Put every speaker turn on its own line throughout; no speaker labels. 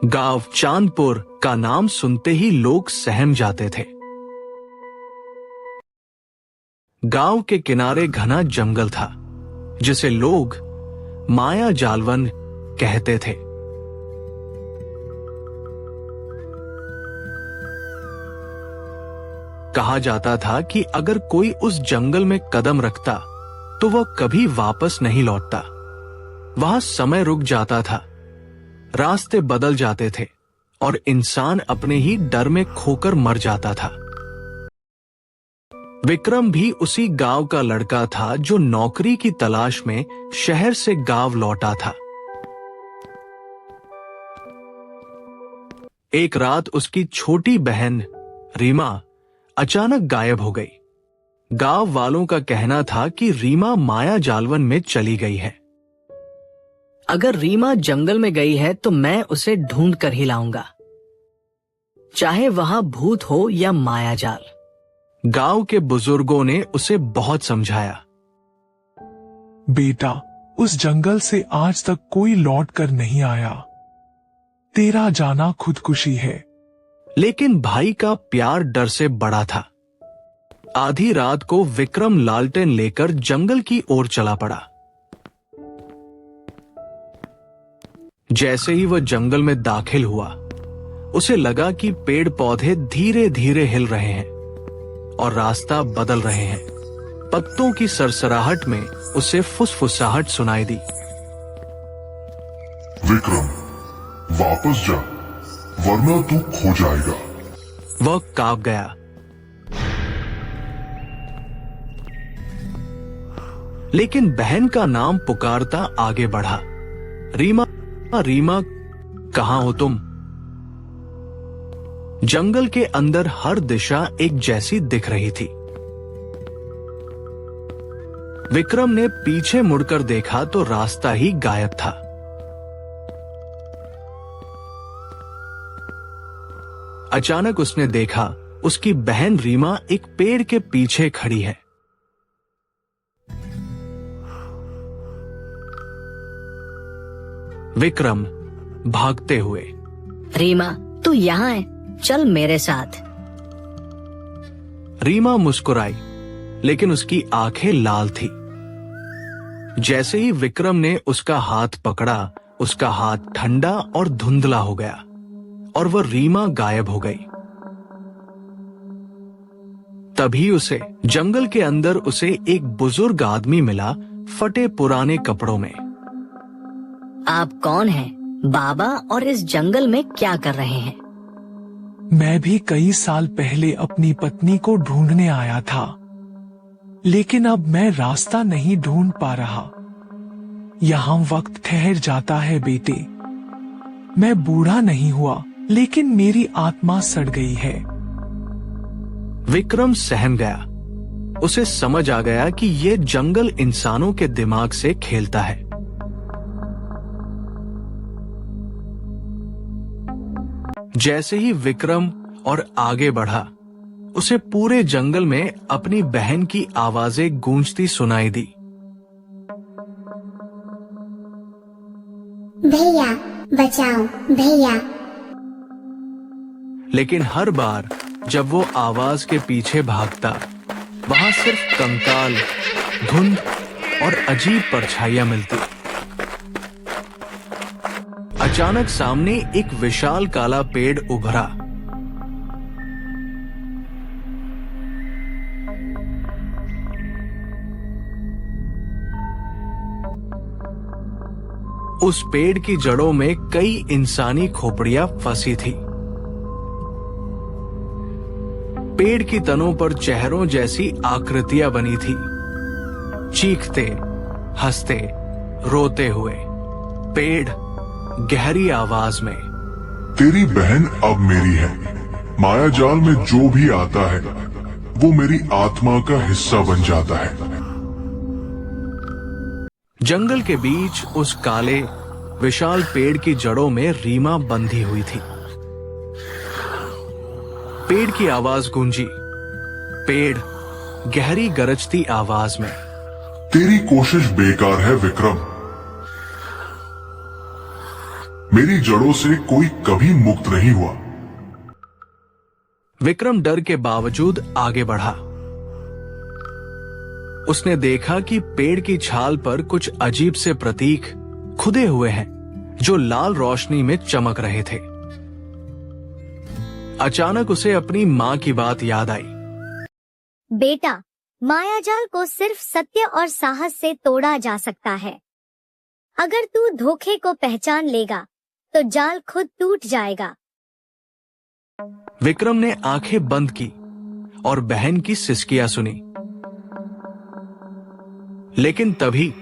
गांव चांदपुर का नाम सुनते ही लोग सहम जाते थे। गांव के किनारे घना जंगल था, जिसे लोग माया जालवन कहते थे। कहा जाता था कि अगर कोई उस जंगल में कदम रखता तो वह कभी वापस नहीं लौटता। वहां समय रुक जाता था, रास्ते बदल जाते थे और इंसान अपने ही डर में खोकर मर जाता था। विक्रम भी उसी गांव का लड़का था जो नौकरी की तलाश में शहर से गांव लौटा था। एक रात उसकी छोटी बहन रीमा अचानक गायब हो गई। गांव वालों का कहना था कि रीमा माया जालवन में चली गई है।
अगर रीमा जंगल में गई है तो मैं उसे ढूंढ कर ही लाऊंगा, चाहे वहां भूत हो या मायाजाल।
गांव के बुजुर्गों ने उसे बहुत समझाया।
बेटा, उस जंगल से आज तक कोई लौट कर नहीं आया। तेरा जाना खुदकुशी है।
लेकिन भाई का प्यार डर से बड़ा था। आधी रात को विक्रम लालटेन लेकर जंगल की ओर चला पड़ा। जैसे ही वह जंगल में दाखिल हुआ, उसे लगा कि पेड़ पौधे धीरे धीरे हिल रहे हैं और रास्ता बदल रहे हैं। पत्तों की सरसराहट में उसे फुसफुसाहट सुनाई दी।
विक्रम, वापस जा, वरना तू खो जाएगा।
वह कांप गया। लेकिन बहन का नाम पुकारता आगे बढ़ा। रीमा, रीमा, कहां हो तुम? जंगल के अंदर हर दिशा एक जैसी दिख रही थी। विक्रम ने पीछे मुड़कर देखा तो रास्ता ही गायब था। अचानक उसने देखा उसकी बहन रीमा एक पेड़ के पीछे खड़ी है। विक्रम भागते हुए,
रीमा, तू यहाँ है, चल मेरे साथ।
रीमा मुस्कुराई, लेकिन उसकी आंखें लाल थी। जैसे ही विक्रम ने उसका हाथ पकड़ा, उसका हाथ ठंडा और धुंधला हो गया और वह रीमा गायब हो गई। तभी उसे जंगल के अंदर उसे एक बुजुर्ग आदमी मिला, फटे पुराने कपड़ों में।
आप कौन हैं, बाबा, और इस जंगल में क्या कर रहे हैं?
मैं भी कई साल पहले अपनी पत्नी को ढूंढने आया था, लेकिन अब मैं रास्ता नहीं ढूंढ पा रहा। यहाँ वक्त ठहर जाता है बेटे। मैं बूढ़ा नहीं हुआ, लेकिन मेरी आत्मा सड़ गई है।
विक्रम सहम गया। उसे समझ आ गया कि यह जंगल इंसानों के दिमाग से खेलता है। जैसे ही विक्रम और आगे बढ़ा, उसे पूरे जंगल में अपनी बहन की आवाजें गूंजती सुनाई दी।
भैया बचाओ, भैया।
लेकिन हर बार जब वो आवाज के पीछे भागता, वहां सिर्फ कंकाल, धुंध और अजीब परछाइयां मिलती। अचानक सामने एक विशाल काला पेड़ उभरा। उस पेड़ की जड़ों में कई इंसानी खोपड़ियां फंसी थी। पेड़ की तनों पर चेहरों जैसी आकृतियां बनी थी, चीखते, हंसते, रोते हुए। पेड़ गहरी आवाज में,
तेरी बहन अब मेरी है। माया जाल में जो भी आता है वो मेरी आत्मा का हिस्सा बन जाता है।
जंगल के बीच उस काले विशाल पेड़ की जड़ों में रीमा बंधी हुई थी। पेड़ की आवाज गूंजी। पेड़ गहरी गरजती आवाज में,
तेरी कोशिश बेकार है विक्रम। मेरी जड़ों से कोई कभी मुक्त नहीं हुआ।
विक्रम डर के बावजूद आगे बढ़ा। उसने देखा कि पेड़ की छाल पर कुछ अजीब से प्रतीक खुदे हुए हैं जो लाल रोशनी में चमक रहे थे। अचानक उसे अपनी मां की बात याद आई।
बेटा, मायाजाल को सिर्फ सत्य और साहस से तोड़ा जा सकता है। अगर तू धोखे को पहचान लेगा तो जाल खुद टूट जाएगा।
विक्रम ने आंखें बंद की और बहन की सिसकियां सुनी। लेकिन तभी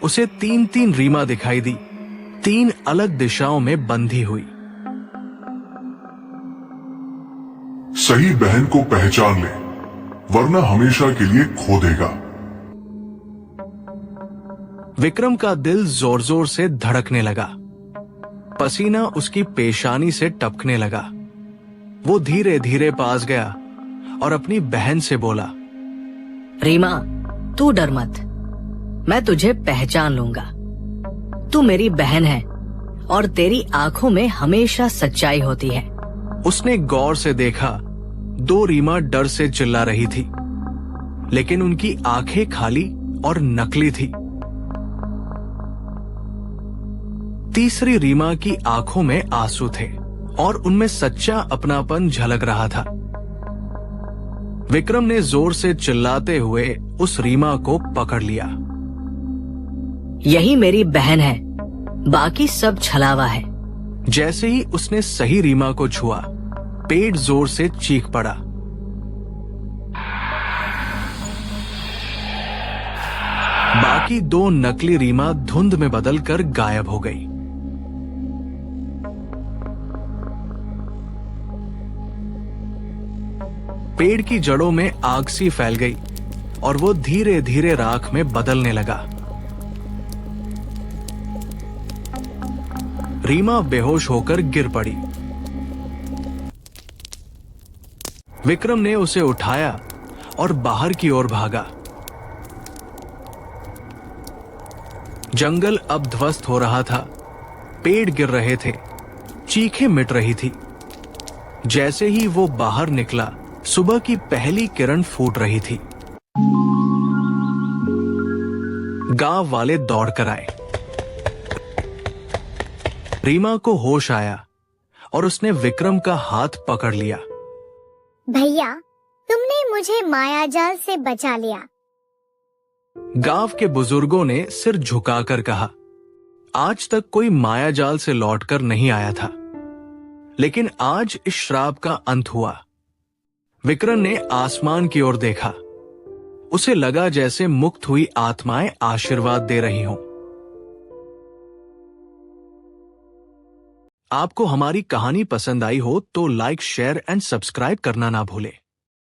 उसे 3-3 रीमा दिखाई दी, 3 अलग दिशाओं में बंधी हुई।
सही बहन को पहचान ले, वरना हमेशा के लिए खो देगा।
विक्रम का दिल जोर जोर से धड़कने लगा। पसीना उसकी पेशानी से टपकने लगा। वो धीरे धीरे पास गया और अपनी बहन से बोला,
रीमा, तू डर मत, मैं तुझे पहचान लूंगा। तू मेरी बहन है और तेरी आंखों में हमेशा सच्चाई होती है।
उसने गौर से देखा, 2 रीमा डर से चिल्ला रही थी, लेकिन उनकी आंखें खाली और नकली थी। तीसरी रीमा की आंखों में आंसू थे और उनमें सच्चा अपनापन झलक रहा था। विक्रम ने जोर से चिल्लाते हुए उस रीमा को पकड़ लिया।
यही मेरी बहन है, बाकी सब छलावा है।
जैसे ही उसने सही रीमा को छुआ, पेड़ जोर से चीख पड़ा। बाकी 2 नकली रीमा धुंध में बदलकर गायब हो गई। पेड़ की जड़ों में आग सी फैल गई और वो धीरे धीरे राख में बदलने लगा। रीमा बेहोश होकर गिर पड़ी। विक्रम ने उसे उठाया और बाहर की ओर भागा। जंगल अब ध्वस्त हो रहा था। पेड़ गिर रहे थे, चीखें मिट रही थी। जैसे ही वो बाहर निकला, सुबह की पहली किरण फूट रही थी। गांव वाले दौड़कर आए। रीमा को होश आया और उसने विक्रम का हाथ पकड़ लिया।
भैया, तुमने मुझे मायाजाल से बचा लिया।
गांव के बुजुर्गों ने सिर झुकाकर कहा, आज तक कोई मायाजाल से लौटकर नहीं आया था, लेकिन आज इस श्राप का अंत हुआ। विक्रम ने आसमान की ओर देखा। उसे लगा जैसे मुक्त हुई आत्माएं आशीर्वाद दे रही हों। आपको हमारी कहानी पसंद आई हो तो लाइक, शेयर एंड सब्सक्राइब करना ना भूलें।